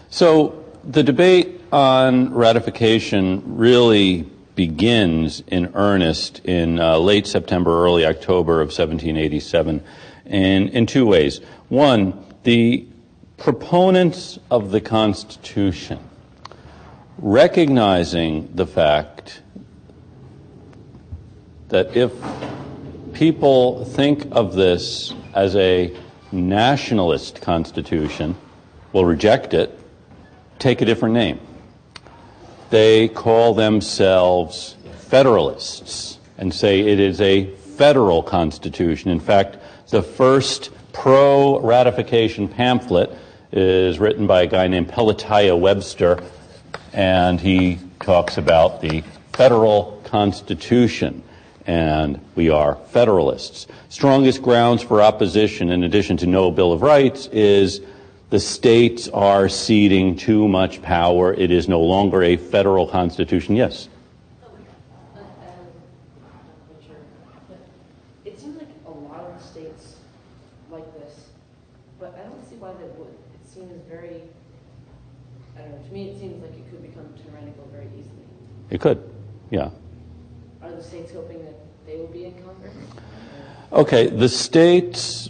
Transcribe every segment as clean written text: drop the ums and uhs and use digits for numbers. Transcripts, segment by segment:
So the debate on ratification really begins in earnest in late September, early October of 1787, and in two ways. One, the proponents of the Constitution, recognizing the fact that if people think of this as a nationalist constitution, will reject it, take a different name. They call themselves Federalists and say it is a federal constitution. In fact, the first pro-ratification pamphlet is written by a guy named Pelatiah Webster, and he talks about the federal constitution, and we are Federalists. Strongest grounds for opposition, in addition to no Bill of Rights, is the states are ceding too much power. It is no longer a federal constitution. Yes? It seems like a lot of states like this, but I don't see why they would. It seems very, I don't know, to me it seems like it could become tyrannical very easily. It could, yeah. Are the states hoping that they will be in Congress? Okay, the states,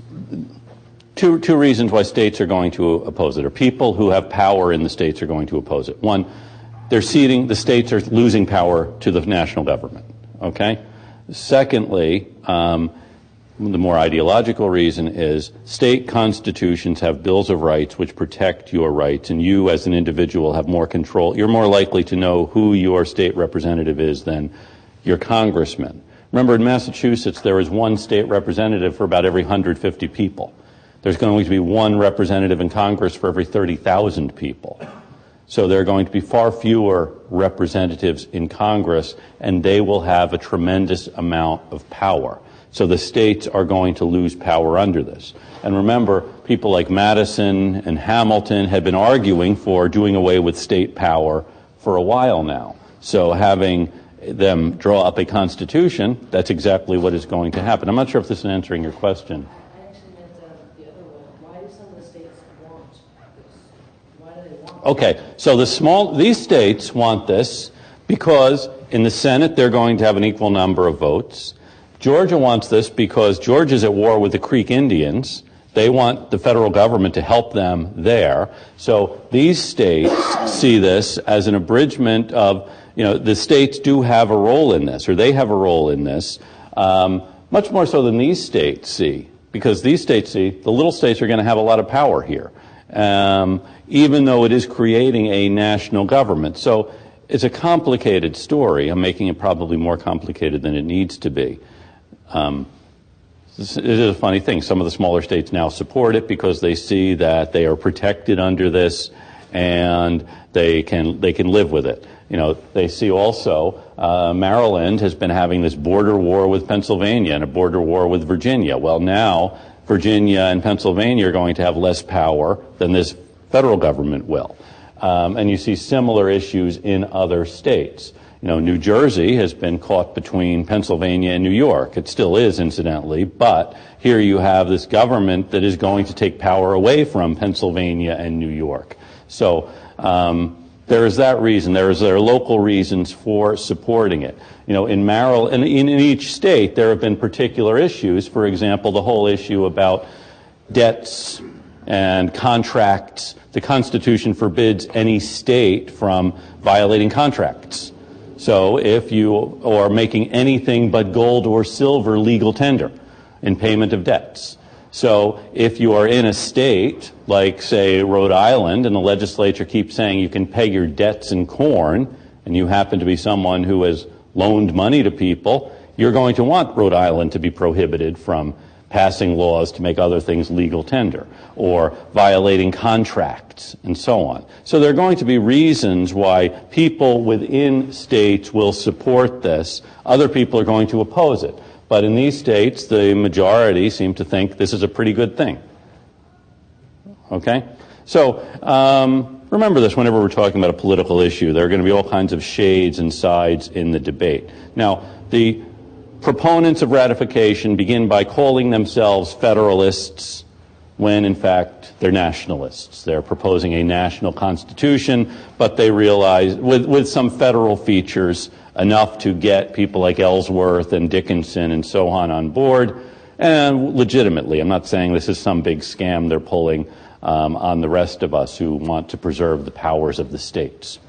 two reasons why states are going to oppose it, or people who have power in the states are going to oppose it. One, they're ceding, the states are losing power to the national government, okay? Secondly, the more ideological reason is state constitutions have bills of rights which protect your rights, and you as an individual have more control. You're more likely to know who your state representative is than your congressman. Remember, in Massachusetts, there is one state representative for about every 150 people. There's going to be one representative in Congress for every 30,000 people. So there are going to be far fewer representatives in Congress, and they will have a tremendous amount of power. So the states are going to lose power under this. And remember, people like Madison and Hamilton had been arguing for doing away with state power for a while now. So having them draw up a constitution, that's exactly what is going to happen. I'm not sure if this is answering your question. I actually meant the other way. Why do some of the states want this? Why do they want Okay, so these states want this because in the Senate they're going to have an equal number of votes. Georgia wants this because Georgia's at war with the Creek Indians. They want the federal government to help them there. So these states see this as an abridgment of, the states do have a role in this, or they have a role in this, much more so than these states see, because these states see the little states are going to have a lot of power here, even though it is creating a national government. So it's a complicated story. I'm making it probably more complicated than it needs to be. It is a funny thing. Some of the smaller states now support it because they see that they are protected under this and they can live with it. They see also Maryland has been having this border war with Pennsylvania and a border war with Virginia. Well, now Virginia and Pennsylvania are going to have less power than this federal government will. And you see similar issues in other states. New Jersey has been caught between Pennsylvania and New York. It still is, incidentally, but here you have this government that is going to take power away from Pennsylvania and New York. So there is that reason. There are local reasons for supporting it. In Maryland, in each state, there have been particular issues. For example, the whole issue about debts and contracts. The Constitution forbids any state from violating contracts. So if you are making anything but gold or silver legal tender in payment of debts. So if you are in a state like, say, Rhode Island, and the legislature keeps saying you can pay your debts in corn, and you happen to be someone who has loaned money to people, you're going to want Rhode Island to be prohibited from passing laws to make other things legal tender, or violating contracts, and so on. So there are going to be reasons why people within states will support this. Other people are going to oppose it. But in these states, the majority seem to think this is a pretty good thing. Okay? So remember this whenever we're talking about a political issue. There are going to be all kinds of shades and sides in the debate. Now, the proponents of ratification begin by calling themselves Federalists, when in fact they're nationalists. They're proposing a national constitution, but they realize, with some federal features, enough to get people like Ellsworth and Dickinson and so on board, and legitimately. I'm not saying this is some big scam they're pulling on the rest of us who want to preserve the powers of the states.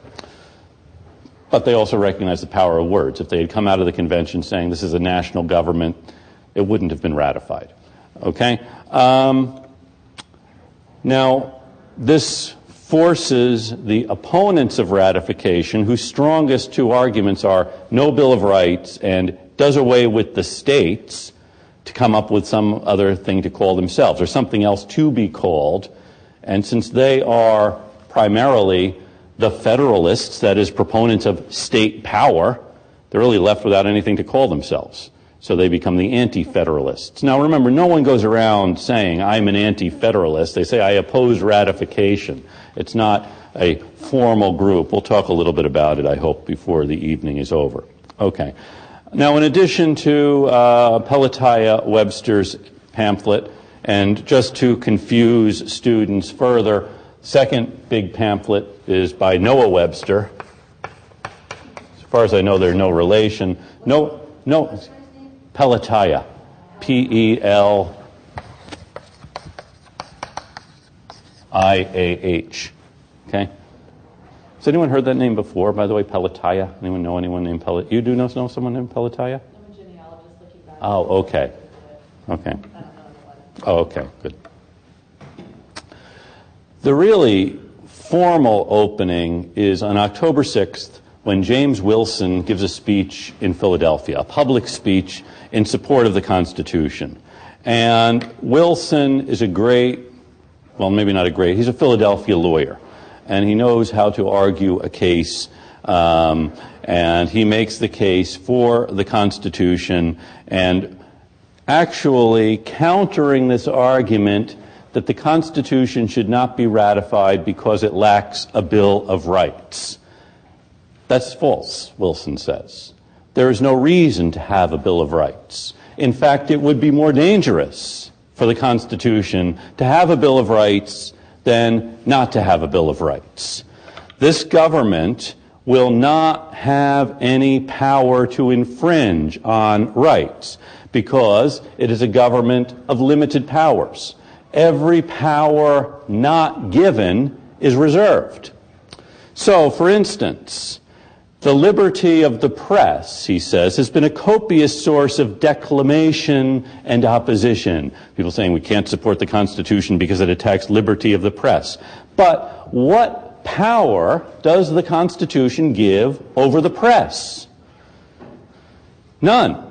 But they also recognize the power of words. If they had come out of the convention saying this is a national government, it wouldn't have been ratified. Okay? Now, this forces the opponents of ratification, whose strongest two arguments are no Bill of Rights and does away with the states, to come up with some other thing to call themselves, or something else to be called. And since they are primarily the Federalists, that is, proponents of state power, they're really left without anything to call themselves. So they become the anti-federalists. Now remember, no one goes around saying, I'm an anti-federalist. They say, I oppose ratification. It's not a formal group. We'll talk a little bit about it, I hope, before the evening is over. Okay. Now, in addition to Pelatiah Webster's pamphlet, and just to confuse students further, second big pamphlet is by Noah Webster. As far as I know, they're no relation. No, Pelatiah. P-E-L-I-A-H. Okay? Has anyone heard that name before, by the way, Pelatiah? Anyone know anyone named Pelatiah? You do know someone named Pelatiah? I'm a genealogist looking back. Oh, okay. Okay. Oh, okay, good. The really formal opening is on October 6th, when James Wilson gives a speech in Philadelphia, a public speech in support of the Constitution. And Wilson is a great, well, maybe not a great, he's a Philadelphia lawyer. And he knows how to argue a case, and he makes the case for the Constitution, and actually countering this argument that the Constitution should not be ratified because it lacks a Bill of Rights. That's false, Wilson says. There is no reason to have a Bill of Rights. In fact, it would be more dangerous for the Constitution to have a Bill of Rights than not to have a Bill of Rights. This government will not have any power to infringe on rights because it is a government of limited powers. Every power not given is reserved. So, for instance, the liberty of the press, he says, has been a copious source of declamation and opposition. People saying we can't support the Constitution because it attacks liberty of the press. But what power does the Constitution give over the press? None.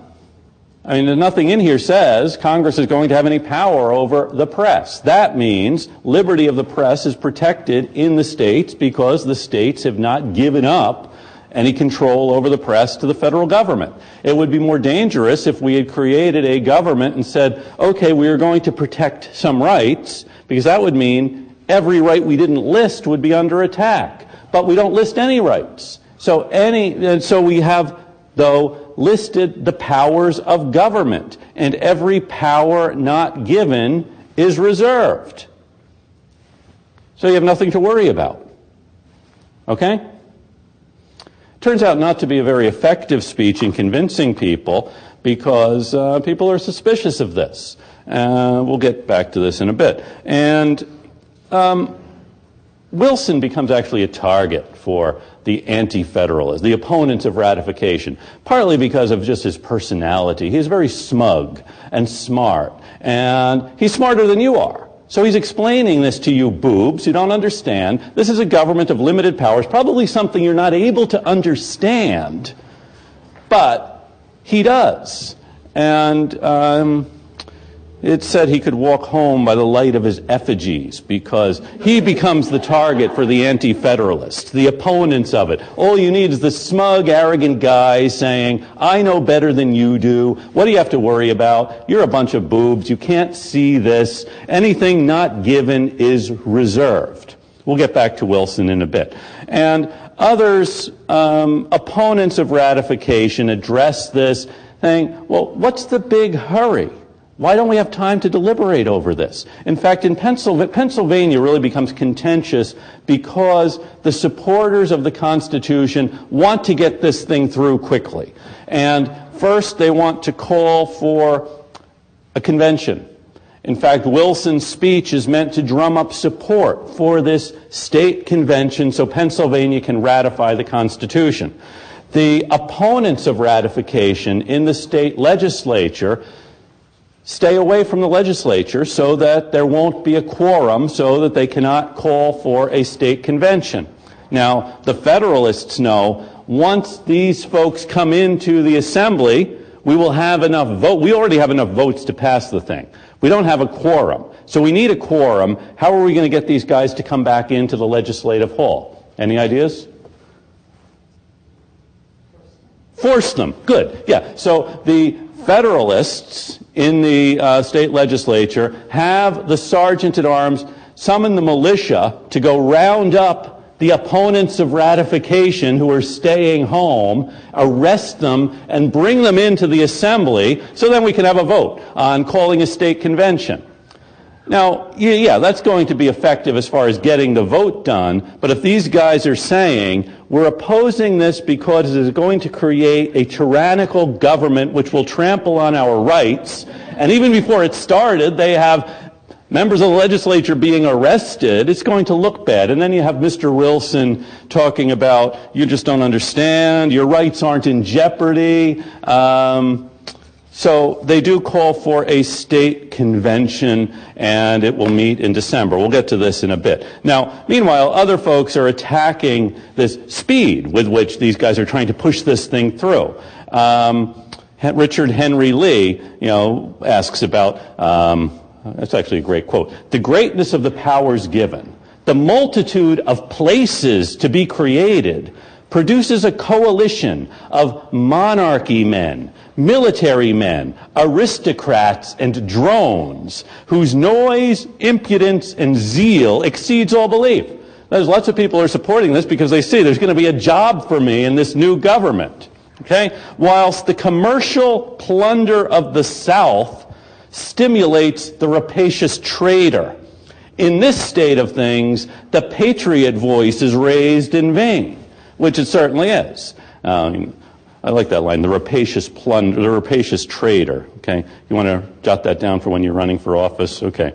I mean, nothing in here says Congress is going to have any power over the press. That means liberty of the press is protected in the states because the states have not given up any control over the press to the federal government. It would be more dangerous if we had created a government and said, okay, we are going to protect some rights, because that would mean every right we didn't list would be under attack. But we don't list any rights. So we have, though, listed the powers of government, and every power not given is reserved. So you have nothing to worry about. Okay? Turns out not to be a very effective speech in convincing people because people are suspicious of this. We'll get back to this in a bit. And Wilson becomes actually a target for the anti-federalists, the opponents of ratification, partly because of just his personality. He's very smug and smart, and he's smarter than you are. So he's explaining this to you boobs who don't understand. This is a government of limited powers, probably something you're not able to understand, but he does. And it said he could walk home by the light of his effigies because he becomes the target for the anti-federalists, the opponents of it. All you need is the smug, arrogant guy saying, I know better than you do. What do you have to worry about? You're a bunch of boobs. You can't see this. Anything not given is reserved. We'll get back to Wilson in a bit. And others, opponents of ratification, address this saying, well, what's the big hurry? Why don't we have time to deliberate over this? In fact, in Pennsylvania really becomes contentious because the supporters of the Constitution want to get this thing through quickly. And first, they want to call for a convention. In fact, Wilson's speech is meant to drum up support for this state convention so Pennsylvania can ratify the Constitution. The opponents of ratification in the state legislature stay away from the legislature so that there won't be a quorum, so that they cannot call for a state convention. Now, the Federalists know once these folks come into the assembly, we will have enough vote. We already have enough votes to pass the thing. We don't have a quorum. So we need a quorum. How are we going to get these guys to come back into the legislative hall? Any ideas? Force them. Good. Yeah. So the Federalists in the state legislature have the sergeant at arms summon the militia to go round up the opponents of ratification who are staying home, arrest them, and bring them into the assembly so then we can have a vote on calling a state convention. Now, yeah, that's going to be effective as far as getting the vote done, but if these guys are saying, we're opposing this because it is going to create a tyrannical government which will trample on our rights, and even before it started, they have members of the legislature being arrested, it's going to look bad. And then you have Mr. Wilson talking about, you just don't understand, your rights aren't in jeopardy. So they do call for a state convention, and it will meet in December. We'll get to this in a bit. Now, meanwhile, other folks are attacking this speed with which these guys are trying to push this thing through. Richard Henry Lee, asks about, that's actually a great quote, the greatness of the powers given, the multitude of places to be created, produces a coalition of monarchy men, military men, aristocrats, and drones, whose noise, impudence, and zeal exceeds all belief. There's lots of people who are supporting this because they see there's going to be a job for me in this new government. Okay? Whilst the commercial plunder of the South stimulates the rapacious trader, in this state of things, the patriot voice is raised in vain, which it certainly is. I like that line, the rapacious plunder, the rapacious trader. Okay, you want to jot that down for when you're running for office? Okay.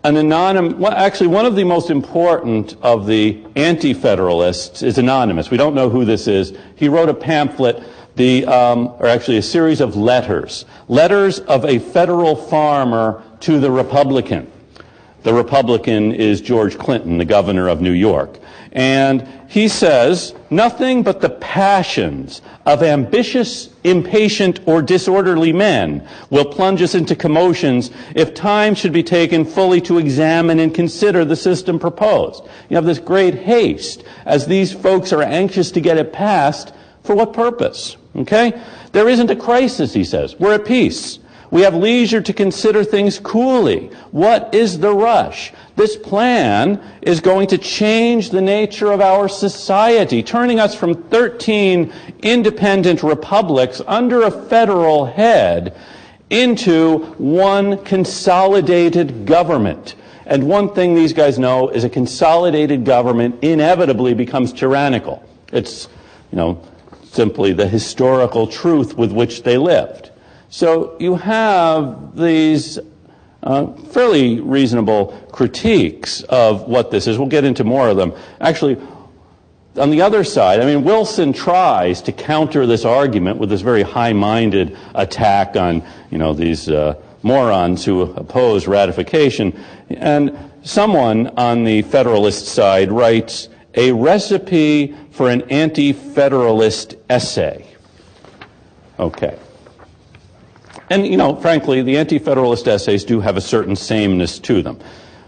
Actually, one of the most important of the anti-federalists is anonymous. We don't know who this is. He wrote a pamphlet, or actually a series of letters of a federal farmer to the Republican. The Republican is George Clinton, the governor of New York. And he says, nothing but the passions of ambitious, impatient, or disorderly men will plunge us into commotions if time should be taken fully to examine and consider the system proposed. You have this great haste as these folks are anxious to get it passed. For what purpose? Okay? There isn't a crisis, he says. We're at peace. We have leisure to consider things coolly. What is the rush? This plan is going to change the nature of our society, turning us from 13 independent republics under a federal head into one consolidated government. And one thing these guys know is a consolidated government inevitably becomes tyrannical. It's, simply the historical truth with which they lived. So you have these fairly reasonable critiques of what this is. We'll get into more of them. Actually, on the other side, Wilson tries to counter this argument with this very high-minded attack on, these morons who oppose ratification. And someone on the Federalist side writes, a recipe for an anti-federalist essay. Okay. And, frankly, the anti-federalist essays do have a certain sameness to them.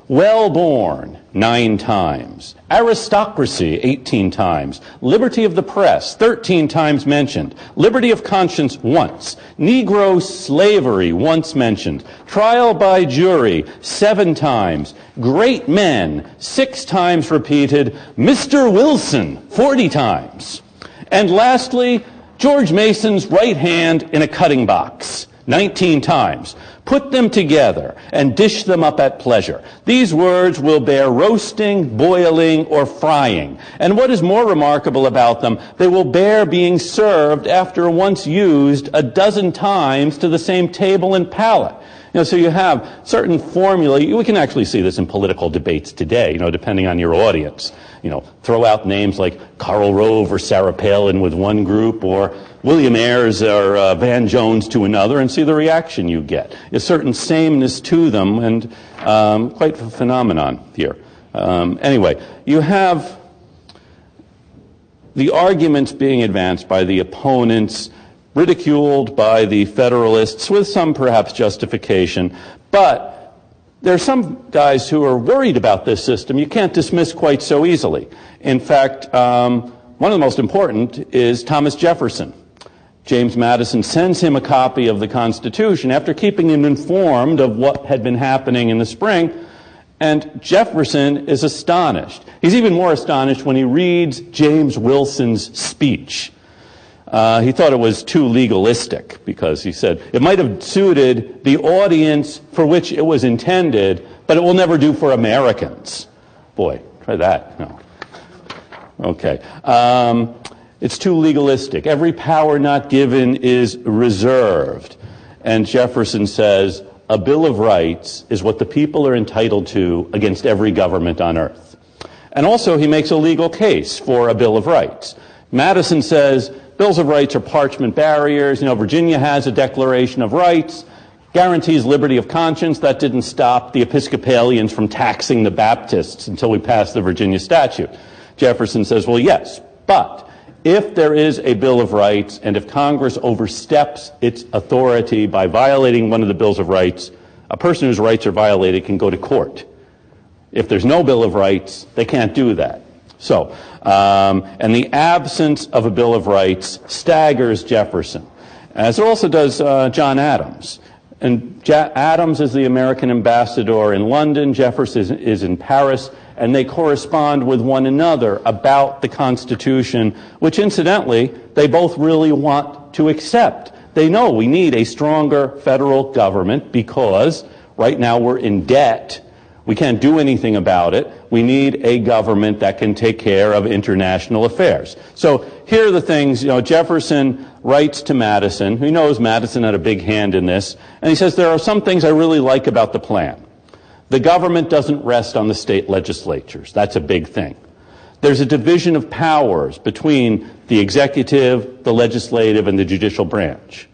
Well-born, 9 times. Aristocracy, 18 times. Liberty of the press, 13 times mentioned. Liberty of conscience, once. Negro slavery, once mentioned. Trial by jury, 7 times. Great men, 6 times repeated. Mr. Wilson, 40 times. And lastly, George Mason's right hand in a cutting box, 19 times. Put them together and dish them up at pleasure. These words will bear roasting, boiling, or frying. And what is more remarkable about them, they will bear being served after once used a dozen times to the same table and palate. So you have certain formulae. We can actually see this in political debates today, depending on your audience. Throw out names like Karl Rove or Sarah Palin with one group, or William Ayres or Van Jones to another, and see the reaction you get. A certain sameness to them, and quite a phenomenon here. Anyway, you have the arguments being advanced by the opponents, ridiculed by the Federalists, with some perhaps justification, but there are some guys who are worried about this system you can't dismiss quite so easily. In fact, one of the most important is Thomas Jefferson. James Madison sends him a copy of the Constitution after keeping him informed of what had been happening in the spring, and Jefferson is astonished. He's even more astonished when he reads James Wilson's speech. He thought it was too legalistic, because he said it might have suited the audience for which it was intended, but it will never do for Americans. Boy, try that. No. Okay. It's too legalistic. Every power not given is reserved. And Jefferson says, a Bill of Rights is what the people are entitled to against every government on earth. And also he makes a legal case for a Bill of Rights. Madison says, Bills of Rights are parchment barriers. Virginia has a Declaration of Rights, guarantees liberty of conscience. That didn't stop the Episcopalians from taxing the Baptists until we passed the Virginia Statute. Jefferson says, well, yes, but if there is a Bill of Rights, and if Congress oversteps its authority by violating one of the Bills of Rights, a person whose rights are violated can go to court. If there's no Bill of Rights, they can't do that. So, and the absence of a Bill of Rights staggers Jefferson, as it also does John Adams. And Adams is the American ambassador in London, Jefferson is in Paris, and they correspond with one another about the Constitution, which incidentally, they both really want to accept. They know we need a stronger federal government because right now we're in debt. We can't do anything about it. We need a government that can take care of international affairs. So here are the things, Jefferson writes to Madison. He knows Madison had a big hand in this. And he says, there are some things I really like about the plan. The government doesn't rest on the state legislatures. That's a big thing. There's a division of powers between the executive, the legislative, and the judicial branch.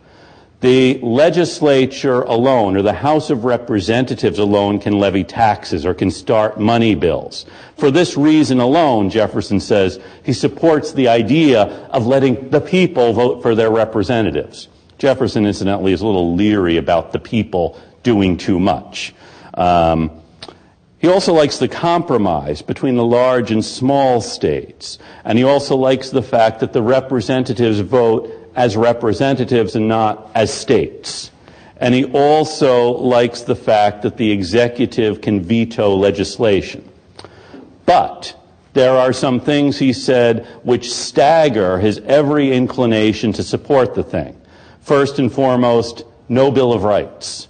The legislature alone, or the House of Representatives alone, can levy taxes or can start money bills. For this reason alone, Jefferson says, he supports the idea of letting the people vote for their representatives. Jefferson, incidentally, is a little leery about the people doing too much. He also likes the compromise between the large and small states. And he also likes the fact that the representatives vote as representatives and not as states. And he also likes the fact that the executive can veto legislation. But there are some things, he said, which stagger his every inclination to support the thing. First and foremost, no Bill of Rights.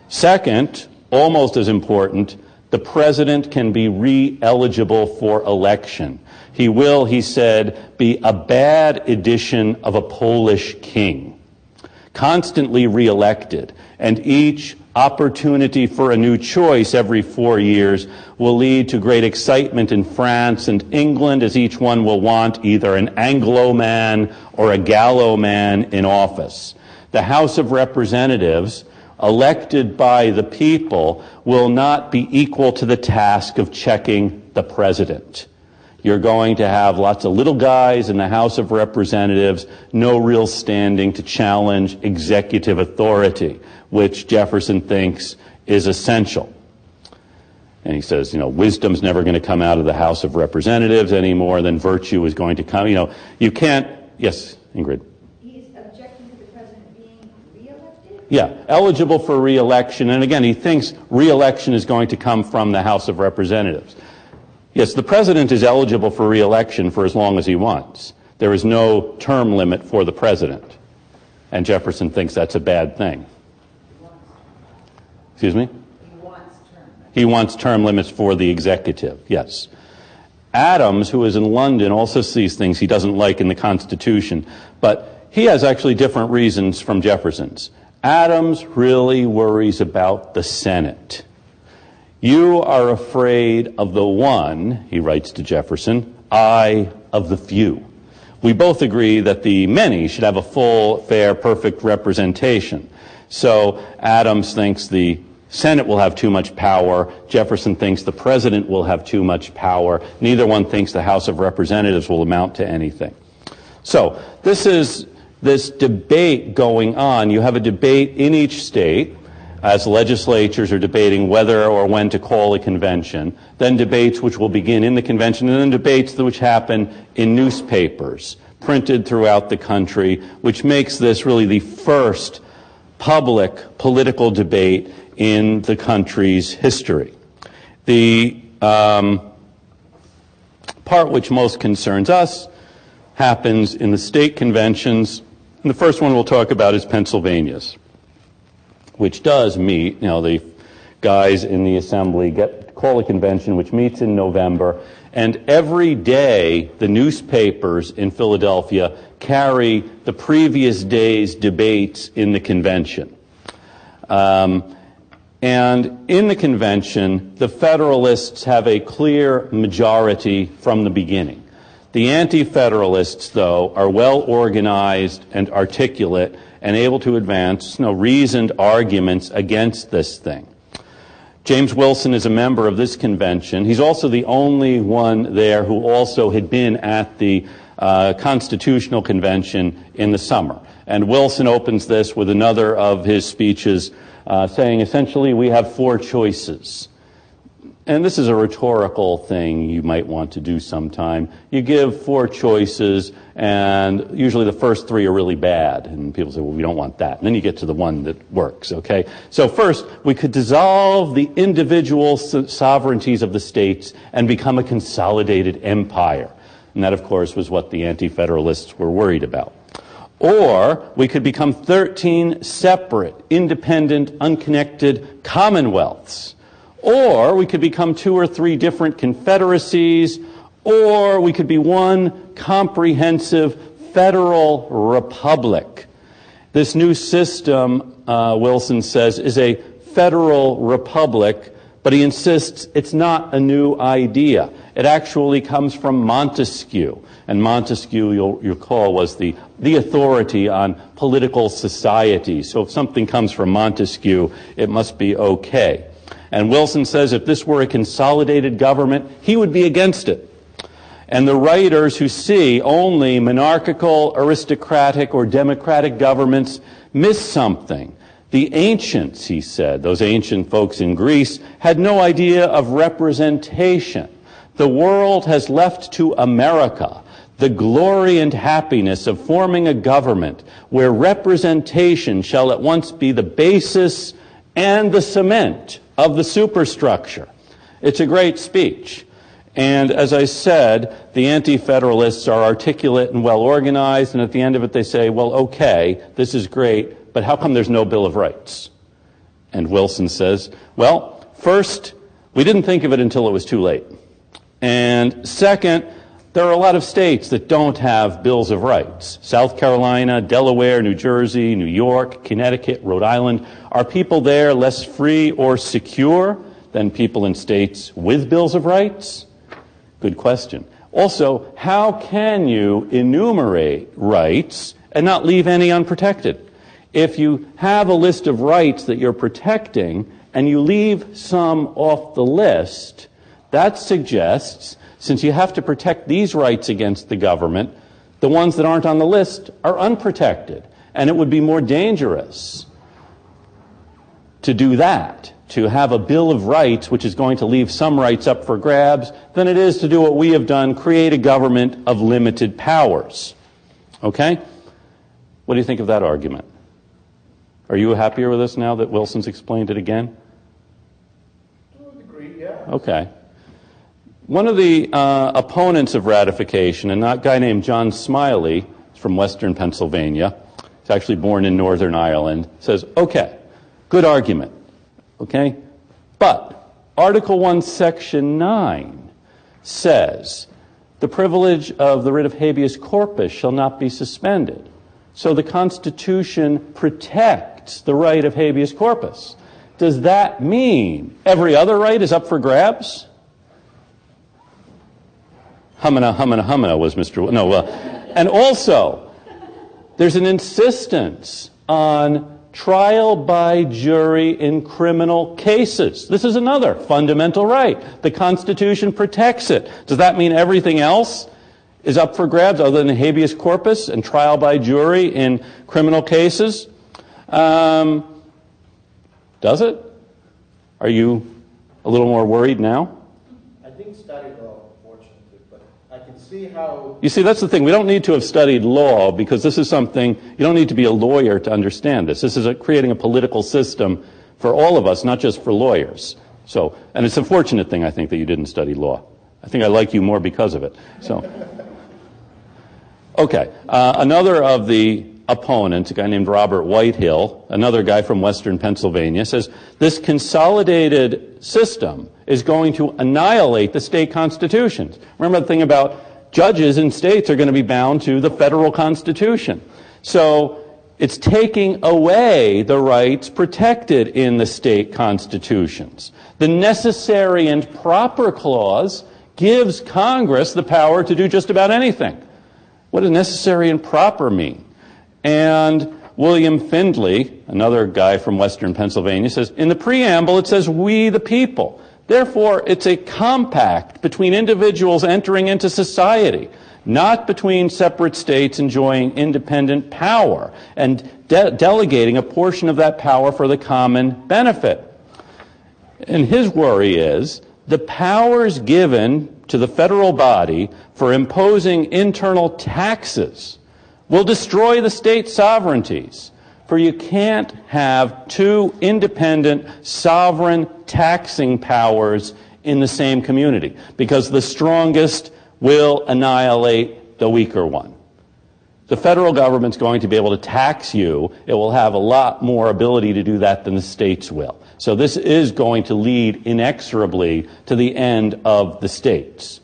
Second, almost as important, the president can be re-eligible for election. He will, he said, be a bad edition of a Polish king, constantly re-elected, and each opportunity for a new choice every 4 years will lead to great excitement in France and England, as each one will want either an Anglo man or a Gallo man in office. The House of Representatives, elected by the people, will not be equal to the task of checking the president. You're going to have lots of little guys in the House of Representatives, no real standing to challenge executive authority, which Jefferson thinks is essential. And he says, wisdom's never going to come out of the House of Representatives any more than virtue is going to come. You can't, yes, Ingrid. He's objecting to the president being re-elected? Yeah, eligible for re-election. And again, he thinks re-election is going to come from the House of Representatives. Yes, the president is eligible for re-election for as long as he wants. There is no term limit for the president. And Jefferson thinks that's a bad thing. Excuse me? He wants term limits for the executive, yes. Adams, who is in London, also sees things he doesn't like in the Constitution, but he has actually different reasons from Jefferson's. Adams really worries about the Senate. You are afraid of the one, he writes to Jefferson, I of the few. We both agree that the many should have a full, fair, perfect representation. So Adams thinks the Senate will have too much power. Jefferson thinks the president will have too much power. Neither one thinks the House of Representatives will amount to anything. So this is this debate going on. You have a debate in each state as legislatures are debating whether or when to call a convention, then debates which will begin in the convention, and then debates which happen in newspapers printed throughout the country, which makes this really the first public political debate in the country's history. The part which most concerns us happens in the state conventions, and the first one we'll talk about is Pennsylvania's, which does meet, the guys in the assembly call a convention which meets in November, and every day the newspapers in Philadelphia carry the previous day's debates in the convention. And in the convention, the Federalists have a clear majority from the beginning. The Anti-Federalists, though, are well organized and articulate and able to advance reasoned arguments against this thing. James Wilson is a member of this convention. He's also the only one there who also had been at the Constitutional Convention in the summer. And Wilson opens this with another of his speeches saying, essentially, we have four choices. And this is a rhetorical thing you might want to do sometime. You give four choices, and usually the first three are really bad. And people say, well, we don't want that. And then you get to the one that works, okay? So first, we could dissolve the individual sovereignties of the states and become a consolidated empire. And that, of course, was what the Anti-Federalists were worried about. Or we could become 13 separate, independent, unconnected commonwealths. Or we could become 2 or 3 different confederacies. Or we could be one comprehensive federal republic. This new system, Wilson says, is a federal republic, but he insists it's not a new idea. It actually comes from Montesquieu. And Montesquieu, you'll recall, was the authority on political society. So if something comes from Montesquieu, it must be okay. And Wilson says if this were a consolidated government, he would be against it. And the writers who see only monarchical, aristocratic, or democratic governments miss something. The ancients, he said, those ancient folks in Greece, had no idea of representation. The world has left to America the glory and happiness of forming a government where representation shall at once be the basis and the cement of the superstructure. It's a great speech. And as I said, the Anti-Federalists are articulate and well organized, and at the end of it they say, well, okay, this is great, but how come there's no Bill of Rights? And Wilson says, well, first, we didn't think of it until it was too late. And second, there are a lot of states that don't have bills of rights. South Carolina, Delaware, New Jersey, New York, Connecticut, Rhode Island. Are people there less free or secure than people in states with bills of rights? Good question. Also, how can you enumerate rights and not leave any unprotected? If you have a list of rights that you're protecting and you leave some off the list, that suggests, since you have to protect these rights against the government, the ones that aren't on the list are unprotected. And it would be more dangerous to do that, to have a Bill of Rights which is going to leave some rights up for grabs, than it is to do what we have done, create a government of limited powers. Okay? What do you think of that argument? Are you happier with this now that Wilson's explained it again? To a degree, yeah. Okay. One of the opponents of ratification, a guy named John Smiley from Western Pennsylvania, he's actually born in Northern Ireland, says, okay, good argument. Okay? But Article 1, Section 9 says the privilege of the writ of habeas corpus shall not be suspended. So the Constitution protects the right of habeas corpus. Does that mean every other right is up for grabs? Humana was Mr. No, and also, there's an insistence on trial by jury in criminal cases. This is another fundamental right. The Constitution protects it. Does that mean everything else is up for grabs other than habeas corpus and trial by jury in criminal cases? Does it? Are you a little more worried now? I didn't study law, unfortunately, but I can see how... You see, that's the thing. We don't need to have studied law because this is something, you don't need to be a lawyer to understand this. This is creating a political system for all of us, not just for lawyers. So, and it's a fortunate thing, I think, that you didn't study law. I think I like you more because of it. So, okay. Another of the opponents, a guy named Robert Whitehill, another guy from Western Pennsylvania, says this consolidated system is going to annihilate the state constitutions. Remember the thing about judges in states are going to be bound to the federal constitution. So it's taking away the rights protected in the state constitutions. The necessary and proper clause gives Congress the power to do just about anything. What does necessary and proper mean? And William Findley, another guy from Western Pennsylvania, says, in the preamble it says, we the people. Therefore, it's a compact between individuals entering into society, not between separate states enjoying independent power and delegating a portion of that power for the common benefit. And his worry is the powers given to the federal body for imposing internal taxes will destroy the state sovereignties. For you can't have two independent sovereign taxing powers in the same community, because the strongest will annihilate the weaker one. The federal government's going to be able to tax you. It will have a lot more ability to do that than the states will. So this is going to lead inexorably to the end of the states.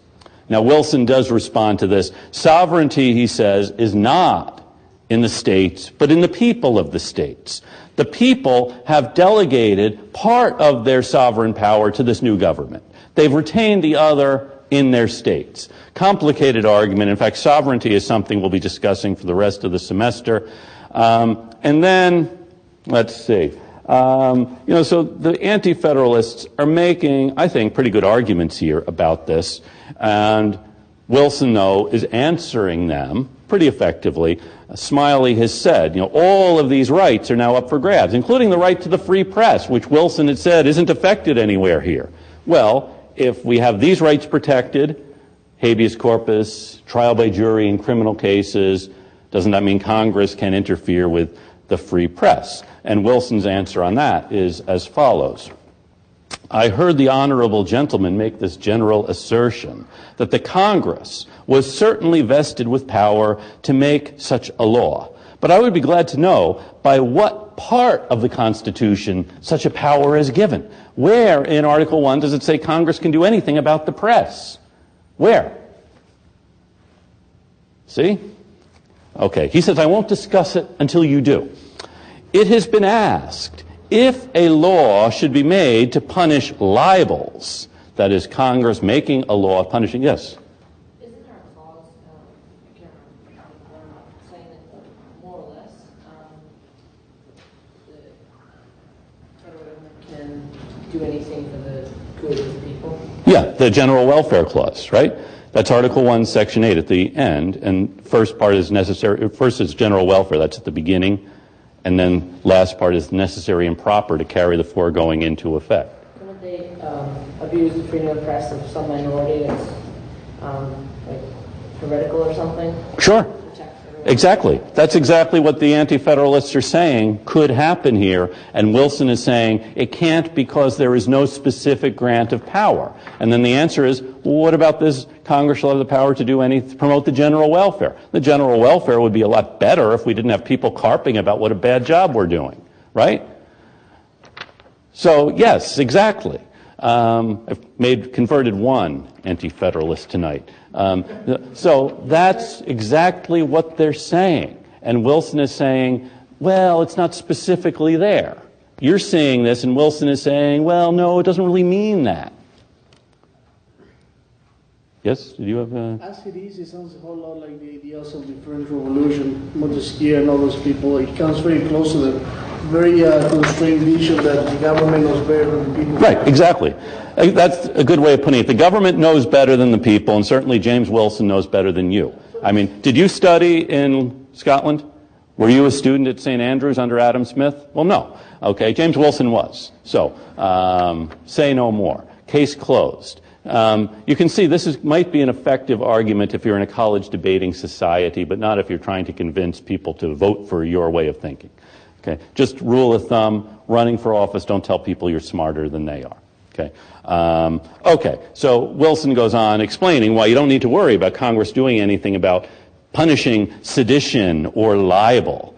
Now, Wilson does respond to this. Sovereignty, he says, is not in the states, but in the people of the states. The people have delegated part of their sovereign power to this new government. They've retained the other in their states. Complicated argument. In fact, sovereignty is something we'll be discussing for the rest of the semester. And then, let's see. So the anti-federalists are making, I think, pretty good arguments here about this. And Wilson, though, is answering them pretty effectively. Smiley has said, all of these rights are now up for grabs, including the right to the free press, which Wilson had said isn't affected anywhere here. Well, if we have these rights protected, habeas corpus, trial by jury in criminal cases, doesn't that mean Congress can interfere with the free press? And Wilson's answer on that is as follows. I heard the honorable gentleman make this general assertion that the Congress was certainly vested with power to make such a law. But I would be glad to know by what part of the Constitution such a power is given. Where in Article 1 does it say Congress can do anything about the press? Where? See? Okay. He says, I won't discuss it until you do. It has been asked if a law should be made to punish libels, that is, Congress making a law punishing, yes? Isn't there a clause, I can't remember, saying that more or less the federal government can do anything for the good of the people? Yeah, the General Welfare Clause, right? That's Article 1, Section 8 at the end, and first part is necessary. First is general welfare, that's at the beginning. And then last part is necessary and proper to carry the foregoing into effect. Couldn't they abuse the freedom of press of some minority that's like heretical or something? Sure. Exactly. That's exactly what the anti-federalists are saying could happen here. And Wilson is saying it can't because there is no specific grant of power. And then the answer is, well, what about this? Congress shall have the power to promote the general welfare. The general welfare would be a lot better if we didn't have people carping about what a bad job we're doing, right? So, yes, exactly. I've converted one anti-federalist tonight. So that's exactly what they're saying. And Wilson is saying, well, it's not specifically there. You're seeing this, and Wilson is saying, well, no, it doesn't really mean that. Yes, did you have a... As it is, it sounds a whole lot like the ideas of the French Revolution, Montesquieu and all those people. It comes very close to the very constrained vision that the government knows better than the people. Right, exactly. That's a good way of putting it. The government knows better than the people, and certainly James Wilson knows better than you. I mean, did you study in Scotland? Were you a student at St. Andrews under Adam Smith? Well, no. Okay, James Wilson was. So, say no more. Case closed. You can see this might be an effective argument if you're in a college debating society, but not if you're trying to convince people to vote for your way of thinking. Okay, just rule of thumb, running for office, don't tell people you're smarter than they are. Okay, okay, so Wilson goes on explaining why you don't need to worry about Congress doing anything about punishing sedition or libel.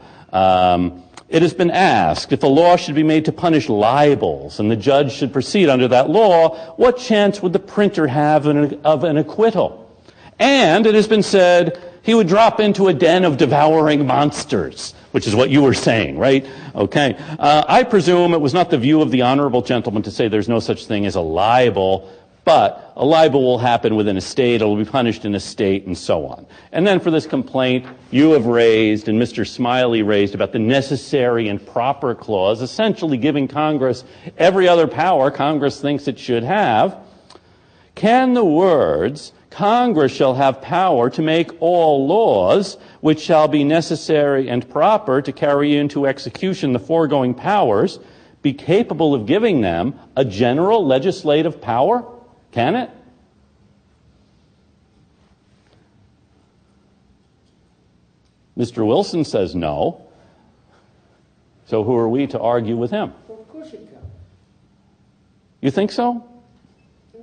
It has been asked, if a law should be made to punish libels and the judge should proceed under that law, what chance would the printer have of an acquittal? And it has been said he would drop into a den of devouring monsters, which is what you were saying, right? Okay. I presume it was not the view of the honorable gentleman to say there's no such thing as a libel, but a libel will happen within a state, it will be punished in a state, and so on. And then for this complaint you have raised, and Mr. Smiley raised, about the necessary and proper clause, essentially giving Congress every other power Congress thinks it should have, can the words, Congress shall have power to make all laws which shall be necessary and proper to carry into execution the foregoing powers, be capable of giving them a general legislative power? Can it? Mr. Wilson says no. So who are we to argue with him? Of course it can. You think so?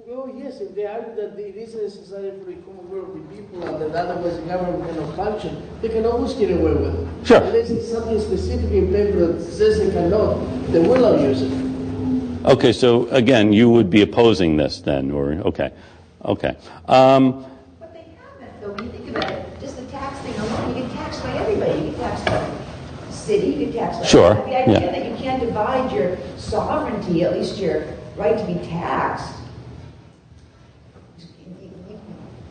Well, yes, if they argue that it is necessary for the common will of the people and that otherwise the government cannot function, they can always get away with it. Sure. Unless it's something specific in paper that says they cannot, they will abuse it. Okay, so again, you would be opposing this then, or, okay. Okay. But they haven't, though, when you think about it. Just the tax thing alone, you get taxed by everybody. You get taxed by the city, you get taxed by... Sure, The idea yeah. that you can't divide your sovereignty, at least your right to be taxed.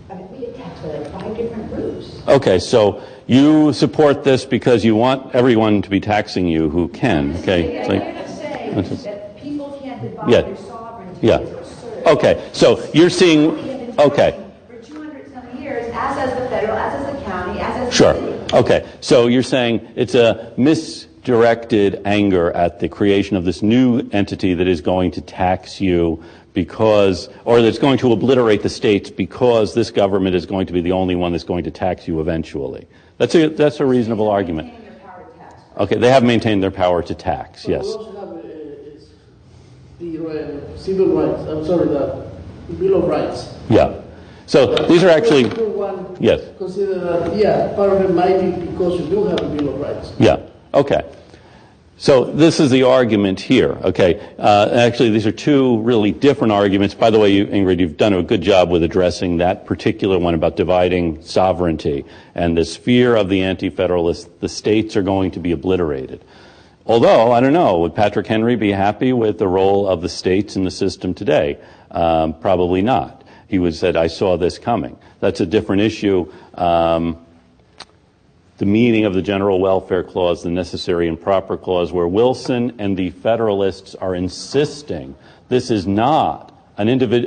I mean, we get taxed by like 5 different groups. Okay, so you support this because you want everyone to be taxing you who can, okay? Yeah, So- you're not saying that people can't divide Yeah. their sovereignty. Yeah. It's absurd. Okay, so you're seeing, They have been okay. taxing for 200-some years, as has the federal, as has the county, as has Sure. the city. Okay. So you're saying it's a misdirected anger at the creation of this new entity that is going to tax you because, or that's going to obliterate the states because this government is going to be the only one that's going to tax you eventually. That's a reasonable argument. Maintaining their power to tax. Okay. They have maintained their power to tax. But Yes. we also have the civil rights, the Bill of Rights. Yeah. So these are actually, One yes. consider that, yeah, part of it might be because you do have a Bill of Rights. Yeah. Okay. So this is the argument here. Okay. Actually, these are two really different arguments. By the way, Ingrid, you've done a good job with addressing that particular one about dividing sovereignty and this fear of the anti-federalists. The states are going to be obliterated. Although, I don't know, would Patrick Henry be happy with the role of the states in the system today? Probably not. He would have said, I saw this coming. That's a different issue. The meaning of the General Welfare Clause, the necessary and proper clause, where Wilson and the Federalists are insisting this is not a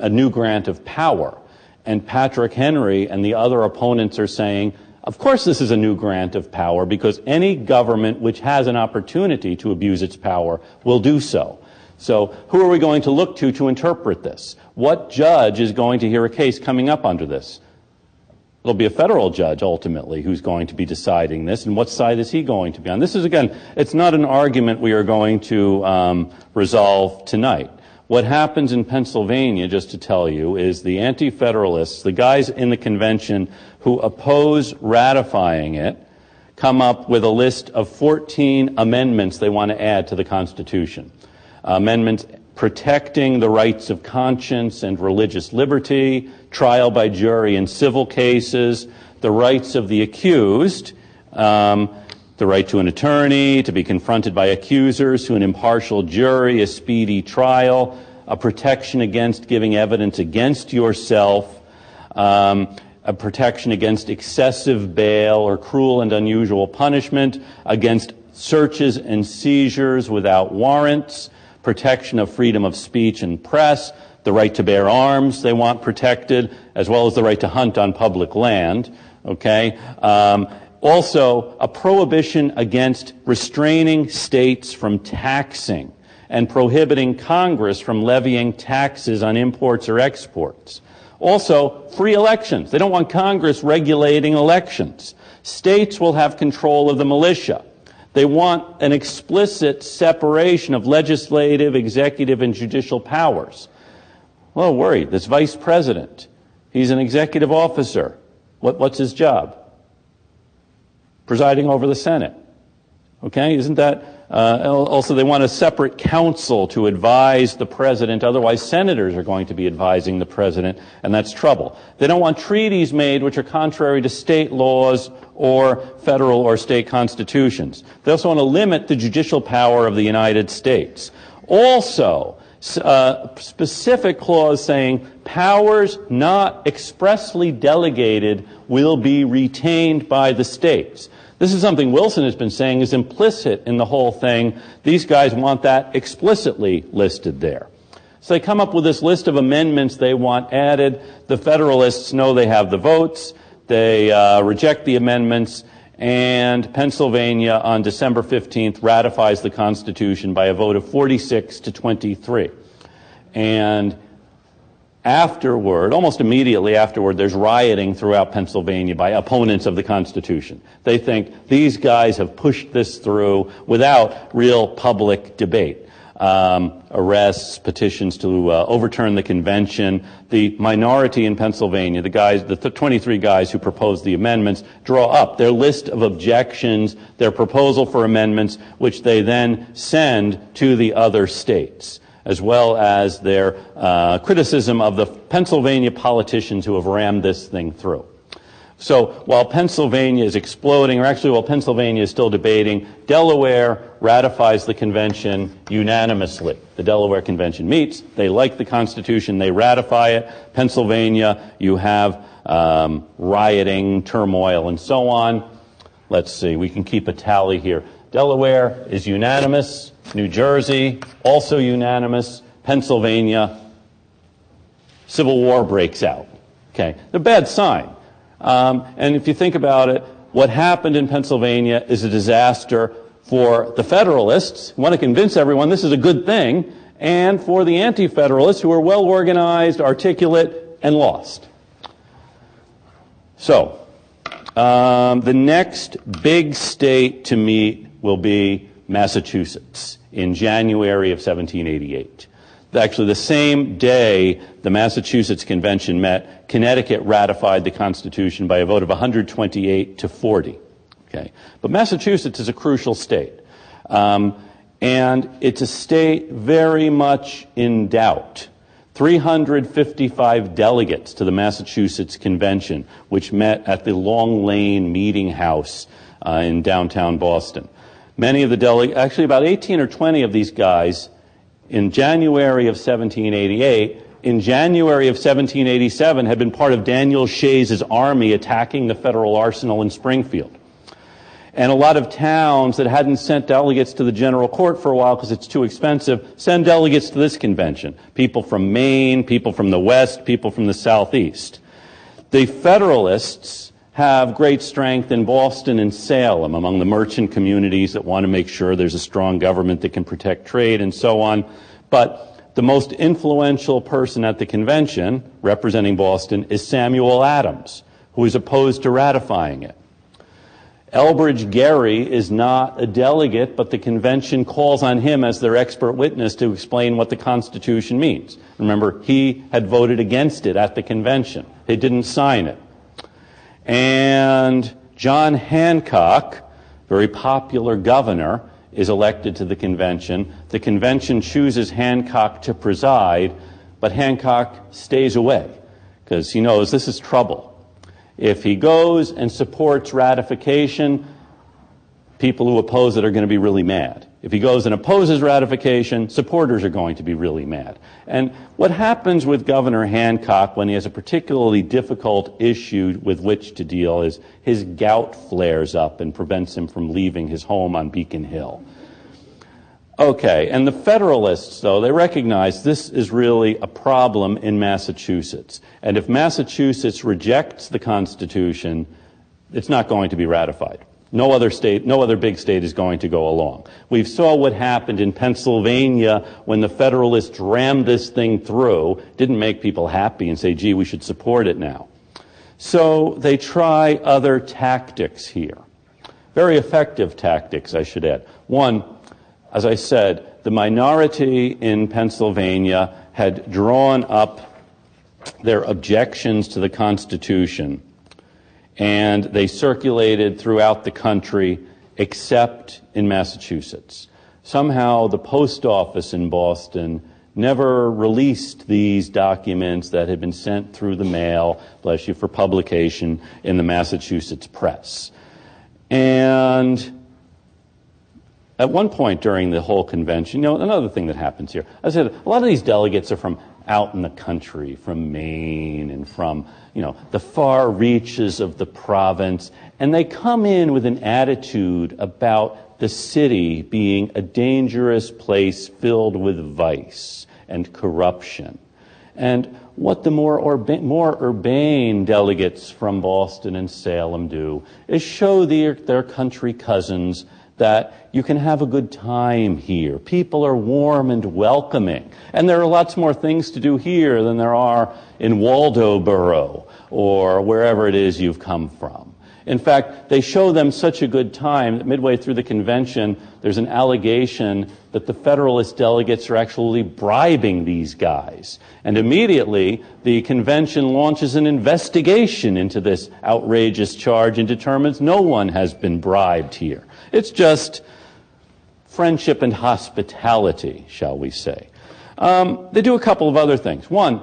new grant of power. And Patrick Henry and the other opponents are saying, of course this is a new grant of power because any government which has an opportunity to abuse its power will do so. So who are we going to look to interpret this? What judge is going to hear a case coming up under this? It'll be a federal judge, ultimately, who's going to be deciding this, and what side is he going to be on? This is, again, it's not an argument we are going to resolve tonight. What happens in Pennsylvania, just to tell you, is the anti-federalists, the guys in the convention who oppose ratifying it, come up with a list of 14 amendments they want to add to the Constitution. amendments protecting the rights of conscience and religious liberty, trial by jury in civil cases, the rights of the accused, the right to an attorney, to be confronted by accusers, to an impartial jury, a speedy trial, a protection against giving evidence against yourself, a protection against excessive bail or cruel and unusual punishment, against searches and seizures without warrants, protection of freedom of speech and press, the right to bear arms they want protected, as well as the right to hunt on public land. Okay? Also, a prohibition against restraining states from taxing and prohibiting Congress from levying taxes on imports or exports. Also, free elections. They don't want Congress regulating elections. States will have control of the militia. They want an explicit separation of legislative, executive, and judicial powers. Well, worried. This vice president, he's an executive officer. What's his job? Presiding over the Senate. Okay, isn't that... also, they want a separate council to advise the president. Otherwise, senators are going to be advising the president, and that's trouble. They don't want treaties made which are contrary to state laws or federal or state constitutions. They also want to limit the judicial power of the United States. Also, a specific clause saying powers not expressly delegated will be retained by the states. This is something Wilson has been saying is implicit in the whole thing. These guys want that explicitly listed there. So they come up with this list of amendments they want added. The Federalists know they have the votes. They reject the amendments. And Pennsylvania on December 15th ratifies the Constitution by a vote of 46 to 23. And afterward, almost immediately afterward, there's rioting throughout Pennsylvania by opponents of the Constitution. They think these guys have pushed this through without real public debate. Arrests, petitions to overturn the convention. The minority in Pennsylvania, the 23 guys who proposed the amendments, draw up their list of objections, their proposal for amendments, which they then send to the other states, as well as their criticism of the Pennsylvania politicians who have rammed this thing through. So while Pennsylvania is exploding, or actually while Pennsylvania is still debating, Delaware ratifies the convention unanimously. The Delaware Convention meets, they like the Constitution, they ratify it. Pennsylvania, you have rioting, turmoil, and so on. Let's see, we can keep a tally here. Delaware is unanimous. New Jersey, also unanimous. Pennsylvania, civil war breaks out. Okay, a bad sign. And if you think about it, what happened in Pennsylvania is a disaster for the Federalists, who want to convince everyone this is a good thing, and for the Anti-Federalists, who are well organized, articulate, and lost. So, the next big state to meet will be Massachusetts in January of 1788. Actually, the same day the Massachusetts Convention met, Connecticut ratified the Constitution by a vote of 128 to 40. Okay, but Massachusetts is a crucial state, and it's a state very much in doubt. 355 delegates to the Massachusetts Convention, which met at the Long Lane Meeting House in downtown Boston. Many of the delegates, actually about 18 or 20 of these guys, in January of 1788, in January of 1787, had been part of Daniel Shays' army attacking the federal arsenal in Springfield. And a lot of towns that hadn't sent delegates to the general court for a while because it's too expensive, send delegates to this convention. People from Maine, people from the West, people from the Southeast. The Federalists have great strength in Boston and Salem among the merchant communities that want to make sure there's a strong government that can protect trade and so on. But the most influential person at the convention, representing Boston, is Samuel Adams, who is opposed to ratifying it. Elbridge Gerry is not a delegate, but the convention calls on him as their expert witness to explain what the Constitution means. Remember, he had voted against it at the convention. He didn't sign it. And John Hancock, very popular governor, is elected to the convention. The convention chooses Hancock to preside, but Hancock stays away because he knows this is trouble. If he goes and supports ratification, people who oppose it are going to be really mad. If he goes and opposes ratification, supporters are going to be really mad. And what happens with Governor Hancock when he has a particularly difficult issue with which to deal is his gout flares up and prevents him from leaving his home on Beacon Hill. Okay, and the Federalists, though, they recognize this is really a problem in Massachusetts. And if Massachusetts rejects the Constitution, it's not going to be ratified. No other state, no other big state is going to go along. We saw what happened in Pennsylvania when the Federalists rammed this thing through. Didn't make people happy and say, gee, we should support it now. So they try other tactics here. Very effective tactics, I should add. One, as I said, the minority in Pennsylvania had drawn up their objections to the Constitution, and they circulated throughout the country except in Massachusetts. Somehow the post office in Boston never released these documents that had been sent through the mail, bless you, for publication in the Massachusetts press. And at one point during the whole convention, another thing that happens here, I said, a lot of these delegates are from out in the country, from Maine and from, the far reaches of the province, and they come in with an attitude about the city being a dangerous place filled with vice and corruption. And what the more urbane delegates from Boston and Salem do is show their country cousins that you can have a good time here. People are warm and welcoming. And there are lots more things to do here than there are in Waldoboro or wherever it is you've come from. In fact, they show them such a good time that midway through the convention, there's an allegation that the Federalist delegates are actually bribing these guys. And immediately, the convention launches an investigation into this outrageous charge and determines no one has been bribed here. It's just friendship and hospitality, shall we say. They do a couple of other things. One,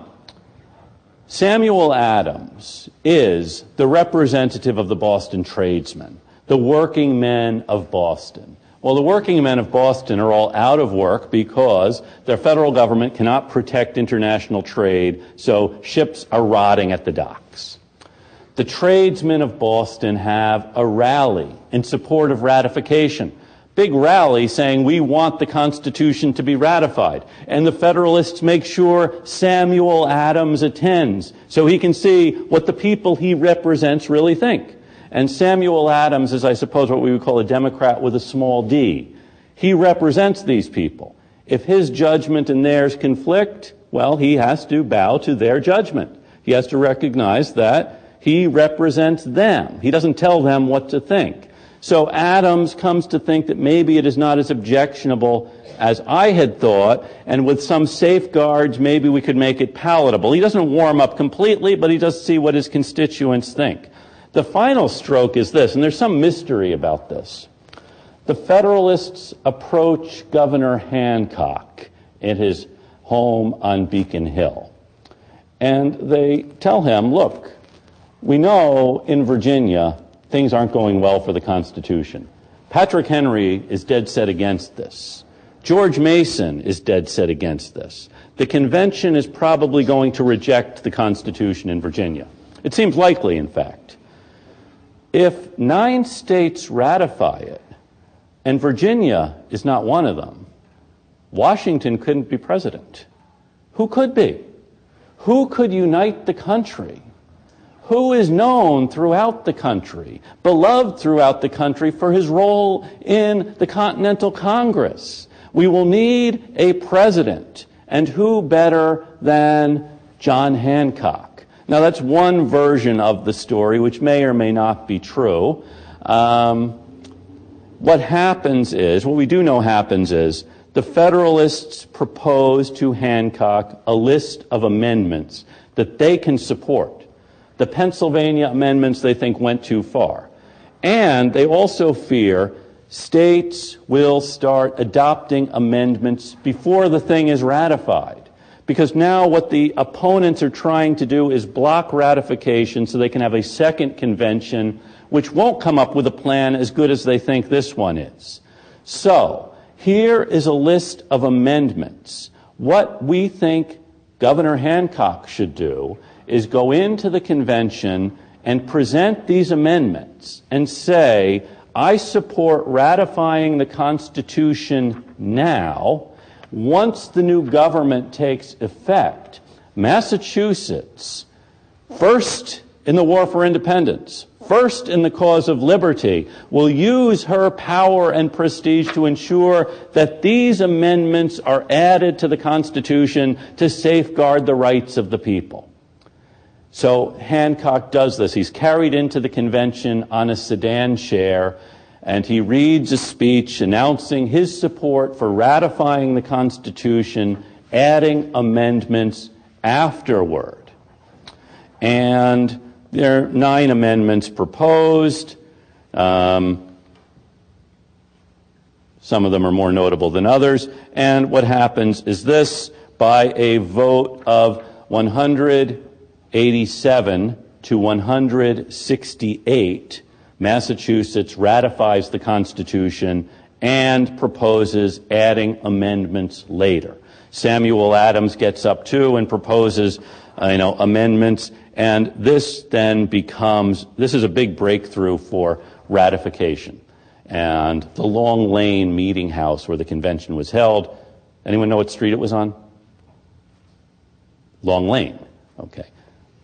Samuel Adams is the representative of the Boston tradesmen, the working men of Boston. Well, the working men of Boston are all out of work because their federal government cannot protect international trade, so ships are rotting at the docks. The tradesmen of Boston have a rally in support of ratification. Big rally saying we want the Constitution to be ratified. And the Federalists make sure Samuel Adams attends so he can see what the people he represents really think. And Samuel Adams is, I suppose, what we would call a Democrat with a small d. He represents these people. If his judgment and theirs conflict, well, he has to bow to their judgment. He has to recognize that he represents them. He doesn't tell them what to think. So Adams comes to think that maybe it is not as objectionable as I had thought, and with some safeguards, maybe we could make it palatable. He doesn't warm up completely, but he does see what his constituents think. The final stroke is this, and there's some mystery about this. The Federalists approach Governor Hancock in his home on Beacon Hill, and they tell him, look, we know in Virginia things aren't going well for the Constitution. Patrick Henry is dead set against this. George Mason is dead set against this. The convention is probably going to reject the Constitution in Virginia. It seems likely, in fact. If 9 states ratify it, and Virginia is not one of them, Washington couldn't be president. Who could be? Who could unite the country? Who is known throughout the country, beloved throughout the country for his role in the Continental Congress? We will need a president, and who better than John Hancock? Now, that's one version of the story, which may or may not be true. What we do know happens is, the Federalists propose to Hancock a list of amendments that they can support. The Pennsylvania amendments, they think, went too far. And they also fear states will start adopting amendments before the thing is ratified. Because now what the opponents are trying to do is block ratification so they can have a second convention which won't come up with a plan as good as they think this one is. So, here is a list of amendments. What we think Governor Hancock should do is go into the convention and present these amendments and say, I support ratifying the Constitution now. Once the new government takes effect, Massachusetts, first in the war for independence, first in the cause of liberty, will use her power and prestige to ensure that these amendments are added to the Constitution to safeguard the rights of the people. So Hancock does this. He's carried into the convention on a sedan chair, and he reads a speech announcing his support for ratifying the Constitution, adding amendments afterward. And there are 9 amendments proposed. Some of them are more notable than others. And what happens is this: by a vote of 187 to 168, Massachusetts ratifies the Constitution and proposes adding amendments later. Samuel Adams gets up too and proposes, amendments, and this then becomes, this is a big breakthrough for ratification. And the Long Lane Meeting House where the convention was held, anyone know what street it was on? Long Lane. Okay.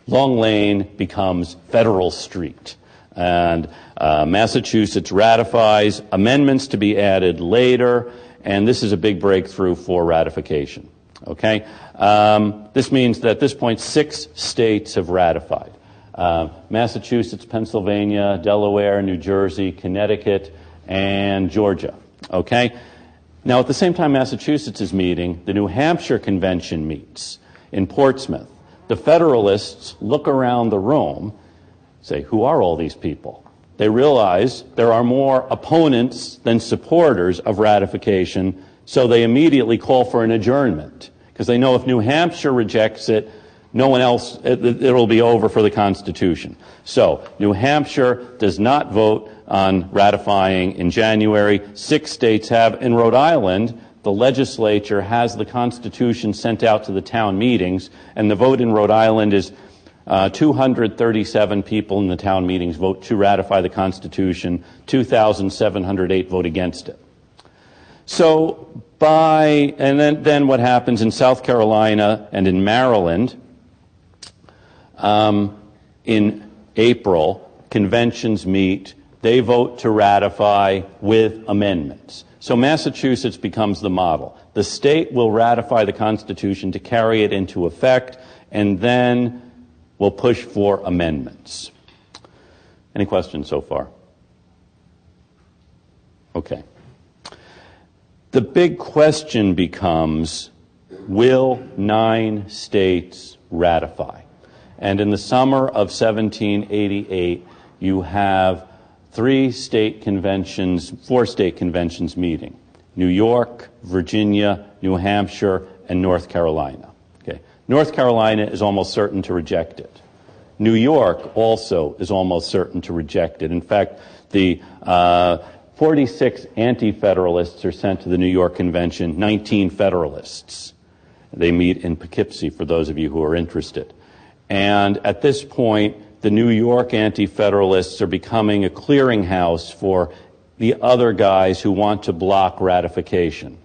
Long Lane becomes Federal Street. And Massachusetts ratifies, amendments to be added later, and this is a big breakthrough for ratification. Okay? This means that at this point 6 states have ratified. Massachusetts, Pennsylvania, Delaware, New Jersey, Connecticut, and Georgia. Okay? Now, at the same time Massachusetts is meeting, the New Hampshire Convention meets in Portsmouth. The Federalists look around the room, say, who are all these people? They realize there are more opponents than supporters of ratification, so they immediately call for an adjournment, because they know if New Hampshire rejects it, no one else, it'll be over for the Constitution. So, New Hampshire does not vote on ratifying in January. 6 states have. In Rhode Island, the legislature has the Constitution sent out to the town meetings, and the vote in Rhode Island is 237 people in the town meetings vote to ratify the Constitution, 2,708 vote against it. So then what happens in South Carolina and in Maryland, in April, conventions meet, they vote to ratify with amendments. So Massachusetts becomes the model. The state will ratify the Constitution to carry it into effect, and then will push for amendments. Any questions so far? Okay. The big question becomes, will 9 states ratify? And in the summer of 1788, you have 4 state conventions meeting: New York, Virginia, New Hampshire, and North Carolina. Okay. North Carolina is almost certain to reject it. New York also is almost certain to reject it. In fact, the 46 anti-federalists are sent to the New York Convention, 19 federalists. They meet in Poughkeepsie, for those of you who are interested. And at this point, the New York anti-federalists are becoming a clearinghouse for the other guys who want to block ratification.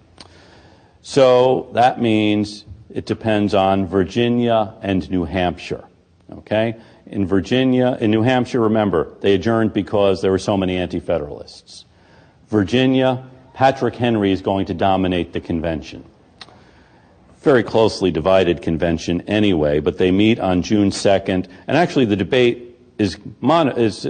So that means it depends on Virginia and New Hampshire. Okay? In New Hampshire, remember, they adjourned because there were so many anti-federalists. Virginia, Patrick Henry is going to dominate the convention. Very closely divided convention anyway, but they meet on June 2nd, and actually the debate is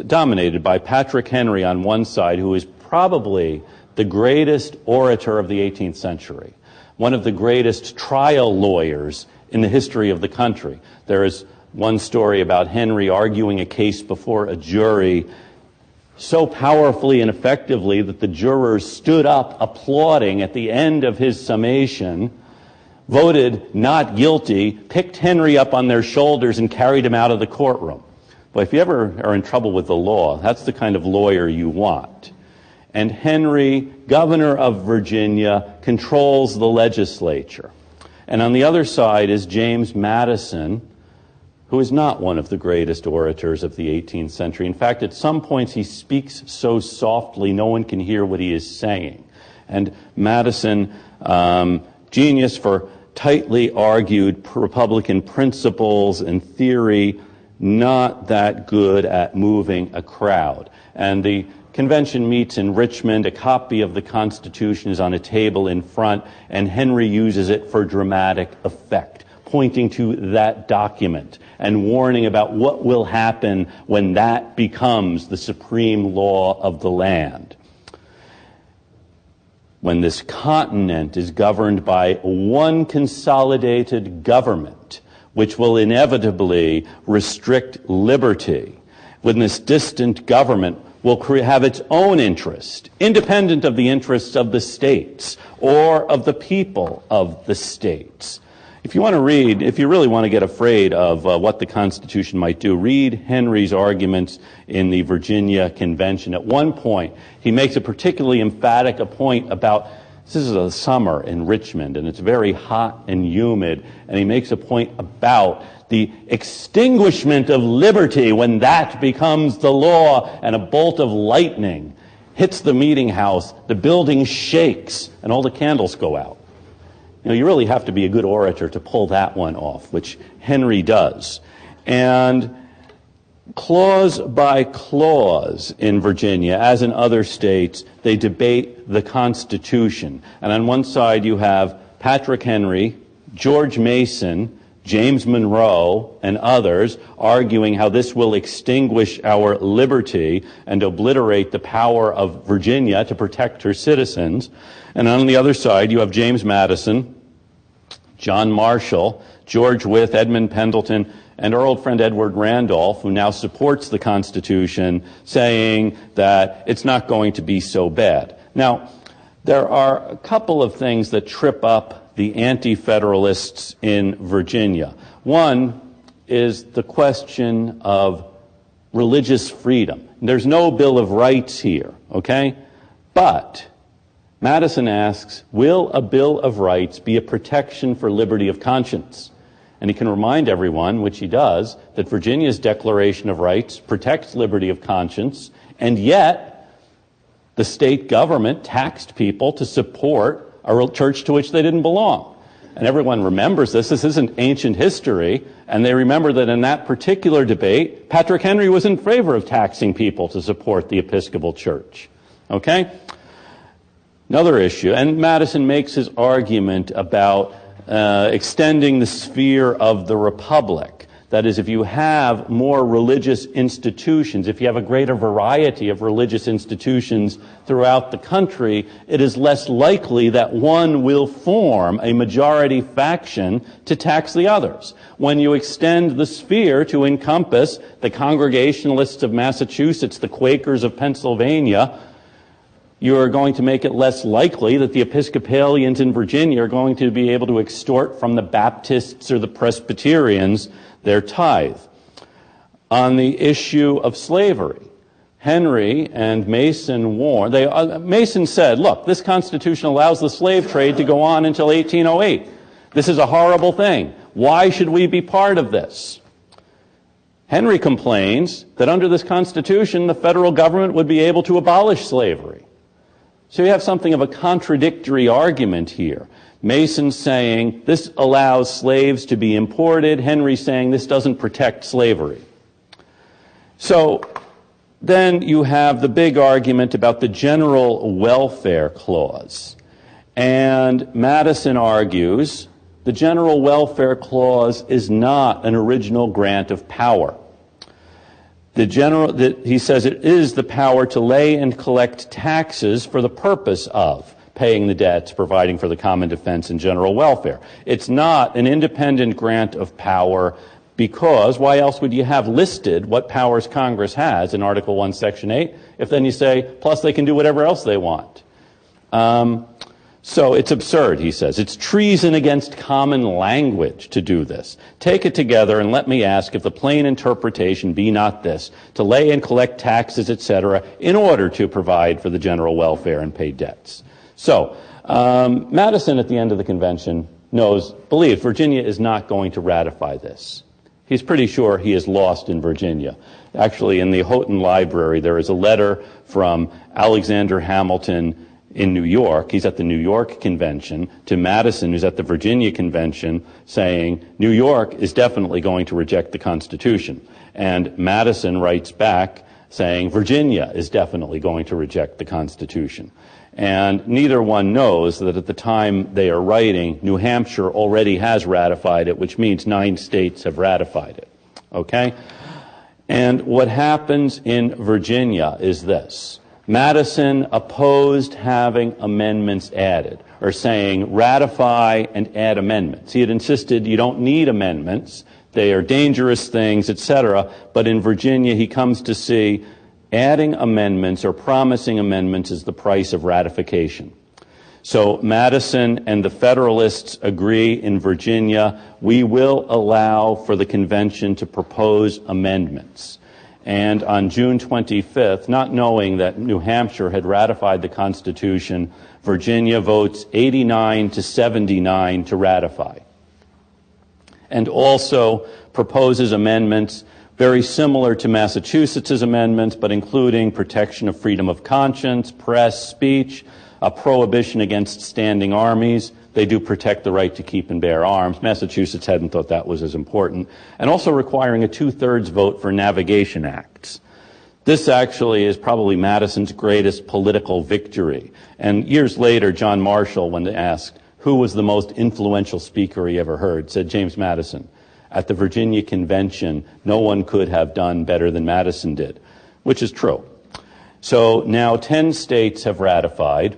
dominated by Patrick Henry on one side, who is probably the greatest orator of the 18th century, one of the greatest trial lawyers in the history of the country. There is one story about Henry arguing a case before a jury so powerfully and effectively that the jurors stood up applauding at the end of his summation, voted not guilty, picked Henry up on their shoulders and carried him out of the courtroom. But if you ever are in trouble with the law, that's the kind of lawyer you want. And Henry, governor of Virginia, controls the legislature. And on the other side is James Madison, who is not one of the greatest orators of the 18th century. In fact, at some points he speaks so softly no one can hear what he is saying. And Madison, genius for tightly argued Republican principles and theory, not that good at moving a crowd. And the convention meets in Richmond. A copy of the Constitution is on a table in front, and Henry uses it for dramatic effect, pointing to that document and warning about what will happen when that becomes the supreme law of the land. When this continent is governed by one consolidated government, which will inevitably restrict liberty, when this distant government will have its own interest, independent of the interests of the states or of the people of the states. If you want to read, if you really want to get afraid of what the Constitution might do, read Henry's arguments in the Virginia Convention. At one point, he makes a particularly emphatic point about, this is a summer in Richmond, and it's very hot and humid, and he makes a point about the extinguishment of liberty when that becomes the law, and a bolt of lightning hits the meeting house, the building shakes, and all the candles go out. You know, you really have to be a good orator to pull that one off, which Henry does. And clause by clause in Virginia, as in other states, they debate the Constitution. And on one side you have Patrick Henry, George Mason, James Monroe, and others arguing how this will extinguish our liberty and obliterate the power of Virginia to protect her citizens. And on the other side, you have James Madison, John Marshall, George Wythe, Edmund Pendleton, and our old friend Edward Randolph, who now supports the Constitution, saying that it's not going to be so bad. Now, there are a couple of things that trip up the anti-federalists in Virginia. One is the question of religious freedom. There's no Bill of Rights here, okay? But Madison asks, will a Bill of Rights be a protection for liberty of conscience? And he can remind everyone, which he does, that Virginia's Declaration of Rights protects liberty of conscience, and yet the state government taxed people to support a church to which they didn't belong. And everyone remembers this. This isn't ancient history. And they remember that in that particular debate, Patrick Henry was in favor of taxing people to support the Episcopal Church. Okay? Another issue, and Madison makes his argument about extending the sphere of the republic. That is, if you have more religious institutions, if you have a greater variety of religious institutions throughout the country, it is less likely that one will form a majority faction to tax the others. When you extend the sphere to encompass the Congregationalists of Massachusetts, the Quakers of Pennsylvania, you are going to make it less likely that the Episcopalians in Virginia are going to be able to extort from the Baptists or the Presbyterians their tithe. On the issue of slavery, Henry and Mason warned. Mason said, look, this Constitution allows the slave trade to go on until 1808. This is a horrible thing. Why should we be part of this? Henry complains that under this Constitution, the federal government would be able to abolish slavery. So you have something of a contradictory argument here. Mason saying this allows slaves to be imported. Henry saying this doesn't protect slavery. So then you have the big argument about the general welfare clause. And Madison argues the general welfare clause is not an original grant of power. He says it is the power to lay and collect taxes for the purpose of paying the debts, providing for the common defense and general welfare. It's not an independent grant of power Because why else would you have listed what powers Congress has in Article 1, Section 8, if then you say, plus they can do whatever else they want? So it's absurd, he says. It's treason against common language to do this. Take it together and let me ask if the plain interpretation be not this, to lay and collect taxes, etc., in order to provide for the general welfare and pay debts. So Madison, at the end of the convention, believes Virginia is not going to ratify this. He's pretty sure he is lost in Virginia. Actually, in the Houghton Library, there is a letter from Alexander Hamilton in New York. He's at the New York Convention, to Madison, who's at the Virginia Convention, saying New York is definitely going to reject the Constitution. And Madison writes back saying Virginia is definitely going to reject the Constitution. And neither one knows that at the time they are writing, New Hampshire already has ratified it, which means 9 states have ratified it. Okay? And what happens in Virginia is this. Madison opposed having amendments added, or saying ratify and add amendments. He had insisted you don't need amendments, they are dangerous things, etc. But in Virginia he comes to see adding amendments or promising amendments is the price of ratification. So Madison and the Federalists agree in Virginia, we will allow for the convention to propose amendments. And on June 25th, not knowing that New Hampshire had ratified the Constitution, Virginia votes 89 to 79 to ratify. And also proposes amendments very similar to Massachusetts' amendments, but including protection of freedom of conscience, press, speech, a prohibition against standing armies. They do protect the right to keep and bear arms. Massachusetts hadn't thought that was as important. And also requiring a 2/3 vote for navigation acts. This actually is probably Madison's greatest political victory. And years later, John Marshall, when asked who was the most influential speaker he ever heard, said James Madison. At the Virginia Convention, no one could have done better than Madison did, which is true. So now 10 states have ratified.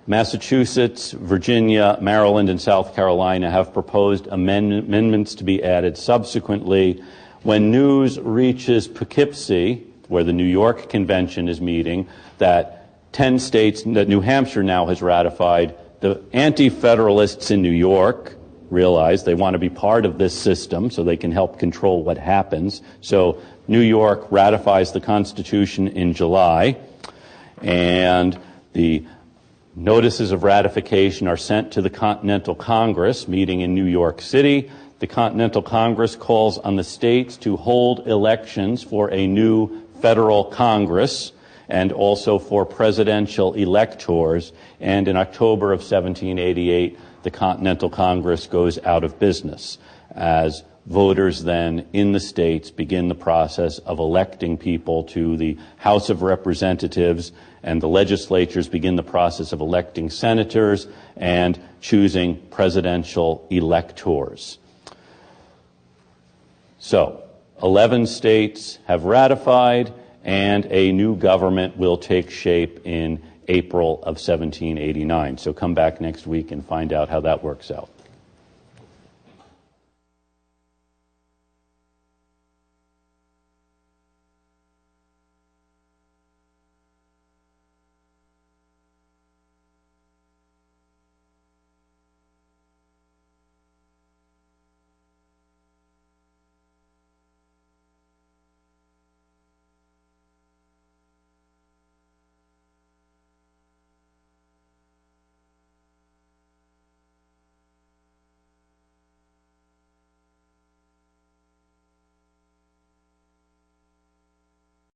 Massachusetts, Virginia, Maryland, and South Carolina have proposed amendments to be added subsequently. When news reaches Poughkeepsie, where the New York Convention is meeting, that 10 states, that New Hampshire now has ratified, the anti-federalists in New York realize they want to be part of this system so they can help control what happens. So New York ratifies the Constitution in July, and the notices of ratification are sent to the Continental Congress, meeting in New York City. The Continental Congress calls on the states to hold elections for a new federal Congress and also for presidential electors. And in October of 1788, the Continental Congress goes out of business as voters then in the states begin the process of electing people to the House of Representatives, and the legislatures begin the process of electing senators and choosing presidential electors. So, 11 states have ratified, and a new government will take shape in April of 1789. So come back next week and find out how that works out.